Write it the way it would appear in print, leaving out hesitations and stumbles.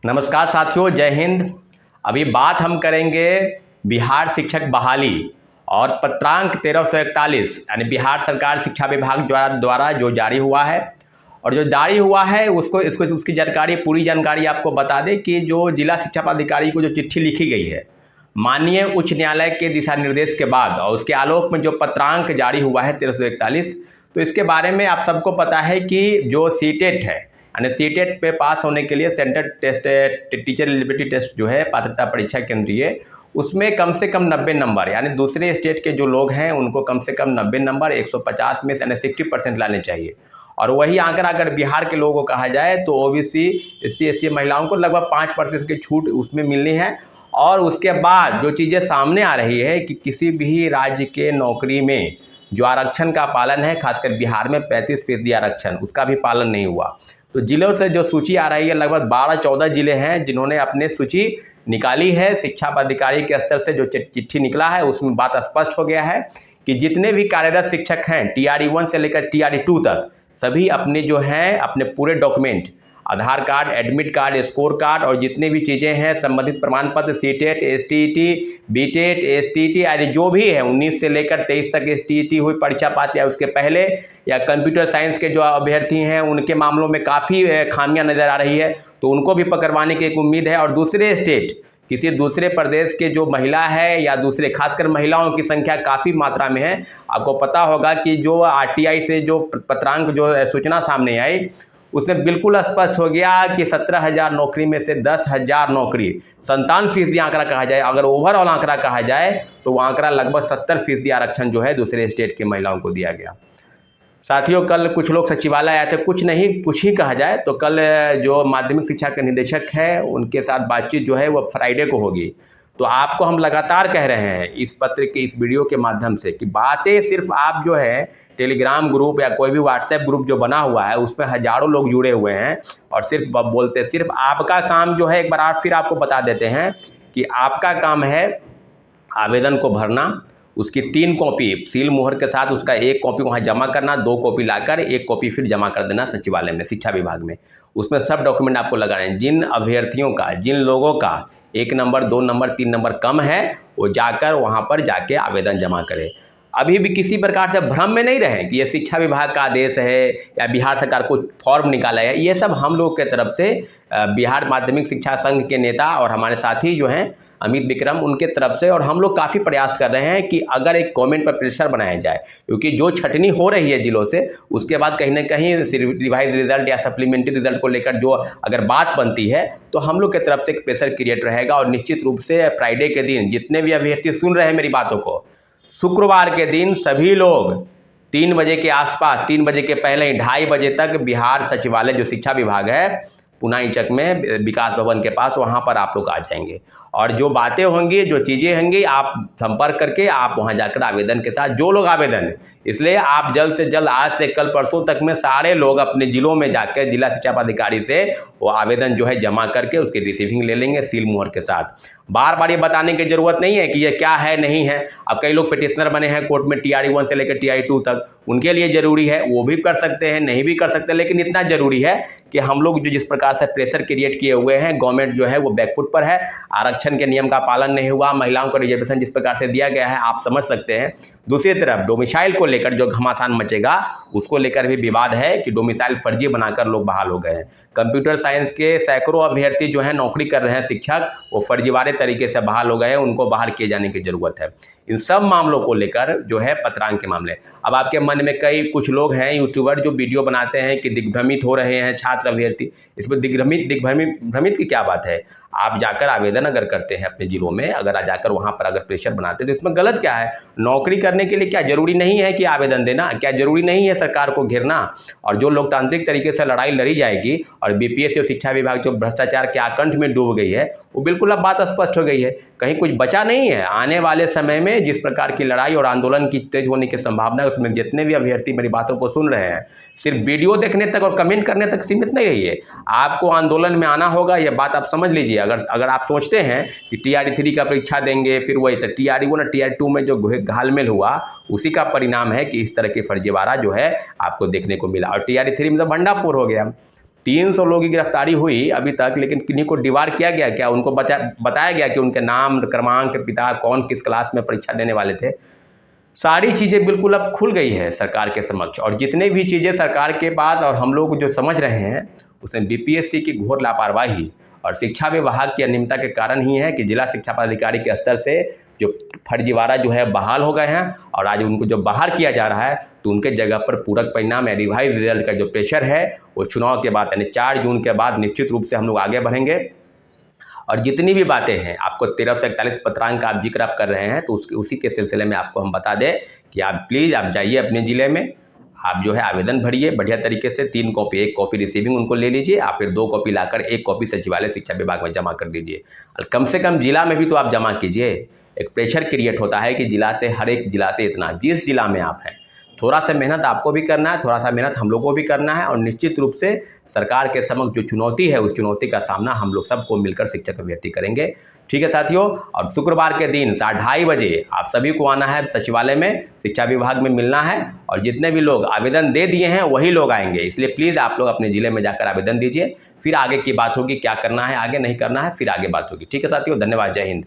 नमस्कार साथियों, जय हिंद। अभी बात हम करेंगे बिहार शिक्षक बहाली और पत्रांक 1341 यानी बिहार सरकार शिक्षा विभाग द्वारा जो जारी हुआ है और जो जारी हुआ है उसकी जानकारी, पूरी जानकारी आपको बता दें कि जो जिला शिक्षा पदाधिकारी को जो चिट्ठी लिखी गई है माननीय उच्च न्यायालय के दिशा निर्देश के बाद और उसके आलोक में जो पत्रांक जारी हुआ है 1341, तो इसके बारे में आप सबको पता है कि जो सीटेट है यानी सीटेट पे पास होने के लिए centre test, teacher eligibility test जो है पात्रता परीक्षा केंद्रीय, उसमें कम से कम 90 नंबर यानी दूसरे स्टेट के जो लोग हैं उनको कम से कम 90 नंबर 150 में यानी 60% लाने चाहिए। और वही आंकड़ा अगर बिहार के लोगों को कहा जाए तो ओबीसी, एससी, एसटी महिलाओं को लगभग 5% की छूट उसमें मिलनी है। और उसके बाद जो चीज़ें सामने आ रही है कि किसी भी राज्य के नौकरी में जो आरक्षण का पालन है, खासकर बिहार में 35% आरक्षण, उसका भी पालन नहीं हुआ। तो जिलों से जो सूची आ रही है, लगभग 12-14 जिले हैं जिन्होंने अपने सूची निकाली है। शिक्षा पदाधिकारी के स्तर से जो चिट्ठी निकला है उसमें बात स्पष्ट हो गया है कि जितने भी कार्यरत शिक्षक हैं TRE 1 से लेकर TRE 2 तक, सभी अपने जो हैं अपने पूरे document, Aadhaar card, admit card, score card और जितने भी चीज़ें हैं, संबंधित प्रमाण पत्र, सीटेट, एसटीईटी, बीटेट, एसटीईटी आदि जो भी है 19 से लेकर 23 तक एसटीईटी हुई परीक्षा पास या उसके पहले, या कंप्यूटर साइंस के जो अभ्यर्थी हैं उनके मामलों में काफ़ी खामियां नज़र आ रही है, तो उनको भी पकड़वाने की एक उम्मीद है। और दूसरे स्टेट, किसी दूसरे प्रदेश के जो महिला है या दूसरे, खासकर महिलाओं की संख्या काफ़ी मात्रा में है। आपको पता होगा कि जो RTI से जो पत्रांक जो सूचना सामने आई उसमें बिल्कुल स्पष्ट हो गया कि 17,000 नौकरी में से 10,000 नौकरी, 57% आंकड़ा कहा जाए, अगर ओवरऑल आंकड़ा कहा जाए तो वो आंकड़ा लगभग 70% आरक्षण जो है दूसरे स्टेट की महिलाओं को दिया गया। साथियों, कल कुछ लोग सचिवालय आए थे, कुछ नहीं कुछ ही कहा जाए तो कल जो माध्यमिक शिक्षा के निदेशक हैं उनके साथ बातचीत जो है वो फ्राइडे को होगी। तो आपको हम लगातार कह रहे हैं इस पत्र के, इस वीडियो के माध्यम से कि बातें सिर्फ आप जो है टेलीग्राम ग्रुप या कोई भी व्हाट्सएप ग्रुप जो बना हुआ है उसमें हजारों लोग जुड़े हुए हैं और सिर्फ बोलते, सिर्फ आपका काम जो है, एक बार फिर आपको बता देते हैं कि आपका काम है आवेदन को भरना, उसकी 3 कॉपी सील मोहर के साथ, उसका 1 कॉपी वहाँ जमा करना, 2 कॉपी लाकर 1 कॉपी फिर जमा कर देना सचिवालय में, शिक्षा विभाग में। उसमें सब डॉक्यूमेंट आपको लगाने हैं। जिन अभ्यर्थियों का, जिन लोगों का 1 नंबर, 2 नंबर, 3 नंबर कम है, वो जाकर वहाँ पर जाके आवेदन जमा करें। अभी भी किसी प्रकार से भ्रम में नहीं रहें कि ये शिक्षा विभाग का आदेश है या बिहार सरकार को फॉर्म निकाला है। ये सब हम लोग के तरफ से बिहार माध्यमिक शिक्षा संघ के नेता और हमारे साथी जो हैं अमित विक्रम, उनके तरफ से, और हम लोग काफ़ी प्रयास कर रहे हैं कि अगर एक गवर्नमेंट पर प्रेशर बनाया जाए, क्योंकि जो छटनी हो रही है जिलों से, उसके बाद कहीं ना कहीं रिवाइज रिजल्ट या सप्लीमेंट्री रिजल्ट को लेकर जो अगर बात बनती है तो हम लोग की तरफ से एक प्रेशर क्रिएट रहेगा। और निश्चित रूप से फ्राइडे के दिन जितने भी अभ्यर्थी सुन रहे हैं मेरी बातों को, शुक्रवार के दिन सभी लोग 3 बजे के आसपास, 3 बजे के पहले ही 2:30 बजे तक बिहार सचिवालय जो शिक्षा विभाग है पुनाईचक में विकास भवन के पास, वहाँ पर आप लोग आ जाएंगे और जो बातें होंगी, जो चीज़ें होंगी, आप संपर्क करके आप वहाँ जाकर आवेदन के साथ, जो लोग आवेदन, इसलिए आप जल्द से जल्द, आज से कल परसों तक में सारे लोग अपने जिलों में जाकर जिला शिक्षा पदाधिकारी से वो आवेदन जो है जमा करके उसकी रिसीविंग ले लेंगे सील मोहर के साथ। बार बार ये बताने की जरूरत नहीं है कि ये क्या है नहीं है। अब कई लोग पिटिशनर बने हैं कोर्ट में TRE 1 से लेकर TRE 2 तक, उनके लिए ज़रूरी है, वो भी कर सकते हैं, नहीं भी कर सकते, लेकिन इतना ज़रूरी है कि हम लोग जो जिस प्रकार से प्रेशर क्रिएट किए हुए हैं, गवर्नमेंट जो है वो बैकफुट पर है, आरक्षण के नियम का पालन नहीं हुआ, महिलाओं को रिजर्वेशन जिस प्रकार से दिया गया है आप समझ सकते हैं। दूसरी तरफ डोमिसाइल को लेकर जो घमासान मचेगा उसको लेकर भी विवाद है कि डोमिसाइल फर्जी बनाकर लोग बहाल हो गए हैं। कंप्यूटर साइंस के सैकड़ों अभ्यर्थी जो है नौकरी कर रहे हैं शिक्षक, वो फर्जीवाड़े तरीके से बहाल हो गए हैं, उनको बाहर किए जाने की जरूरत है। इन सब मामलों को लेकर जो है पत्रांक के मामले, अब आपके मन में कई कुछ लोग हैं यूट्यूबर जो वीडियो बनाते हैं कि दिग्भ्रमित हो रहे हैं छात्र अभ्यर्थी। इसमें दिग्भ्रमित की क्या बात है? आप जाकर आवेदन अगर करते हैं अपने जिलों में, अगर जाकर वहाँ पर अगर प्रेशर बनाते हैं तो इसमें गलत क्या है? नौकरी करने के लिए क्या जरूरी नहीं है कि आवेदन देना? क्या जरूरी नहीं है सरकार को घेरना? और जो लोकतांत्रिक तरीके से लड़ाई लड़ी जाएगी और BPSC और शिक्षा विभाग जो भ्रष्टाचार के आकंठ में डूब गई है, वो बिल्कुल अब बात स्पष्ट हो गई है, कहीं कुछ बचा नहीं है। आने वाले समय में जिस प्रकार की लड़ाई और आंदोलन की तेज होने की संभावना है, उसमें जितने भी अभ्यर्थी मेरी बातों को सुन रहे हैं, सिर्फ वीडियो देखने तक और कमेंट करने तक सीमित नहीं रहिए, आपको आंदोलन में आना होगा, यह बात आप समझ लीजिए। अगर आप सोचते हैं कि TRE 3 का परीक्षा देंगे, फिर वही तो TRE 1 और TRE 2 में जो घालमेल हुआ उसी का परिणाम है कि इस तरह की फर्जीवाड़ा जो है आपको देखने को मिला और TRE 3 में तो भंडाफोड़ हो गया। 300 लोगों की गिरफ्तारी हुई अभी तक, लेकिन किन्हीं को डिवार किया गया क्या? उनको बताया गया कि उनके नाम, क्रमांक, पिता कौन किस क्लास में परीक्षा देने वाले थे? सारी चीज़ें बिल्कुल अब खुल गई है सरकार के समक्ष, और जितने भी चीज़ें सरकार के पास और हम लोग जो समझ रहे हैं उसमें बीपीएससी की घोर लापरवाही और शिक्षा विभाग की अनियमितता के कारण ही है कि जिला शिक्षा पदाधिकारी के स्तर से जो फर्जीवाड़ा जो है बहाल हो गए हैं, और आज उनको जो बाहर किया जा रहा है तो उनके जगह पर पूरक परिणाम या रिवाइज रिजल्ट का जो प्रेशर है वो चुनाव के बाद यानी 4 जून के बाद निश्चित रूप से हम लोग आगे बढ़ेंगे। और जितनी भी बातें हैं, आपको 1341 पत्रांक का आप जिक्र आप कर रहे हैं, तो उसी के सिलसिले में आपको हम बता दें कि आप प्लीज़ आप जाइए अपने ज़िले में, आप जो है आवेदन भरिए बढ़िया तरीके से, 3 कॉपी, 1 कॉपी रिसीविंग उनको ले लीजिए, आप फिर 2 कॉपी लाकर 1 कॉपी सचिवालय शिक्षा विभाग में जमा कर दीजिए। और कम से कम जिला में भी तो आप जमा कीजिए। एक प्रेशर क्रिएट होता है कि जिला से, हर एक जिला से इतना, जिस जिला में आप हैं थोड़ा सा मेहनत आपको भी करना है, थोड़ा सा मेहनत हम लोगों को भी करना है, और निश्चित रूप से सरकार के समक्ष जो चुनौती है उस चुनौती का सामना हम लोग सबको मिलकर शिक्षक अभ्यर्थी करेंगे। ठीक है साथियों, और शुक्रवार के दिन 2:30 बजे आप सभी को आना है सचिवालय में, शिक्षा विभाग में मिलना है, और जितने भी लोग आवेदन दे दिए हैं वही लोग आएंगे, इसलिए प्लीज़ आप लोग अपने ज़िले में जाकर आवेदन दीजिए। फिर आगे की बात होगी, क्या करना है, आगे नहीं करना है, फिर आगे बात होगी। ठीक है साथियों, धन्यवाद, जय हिंद।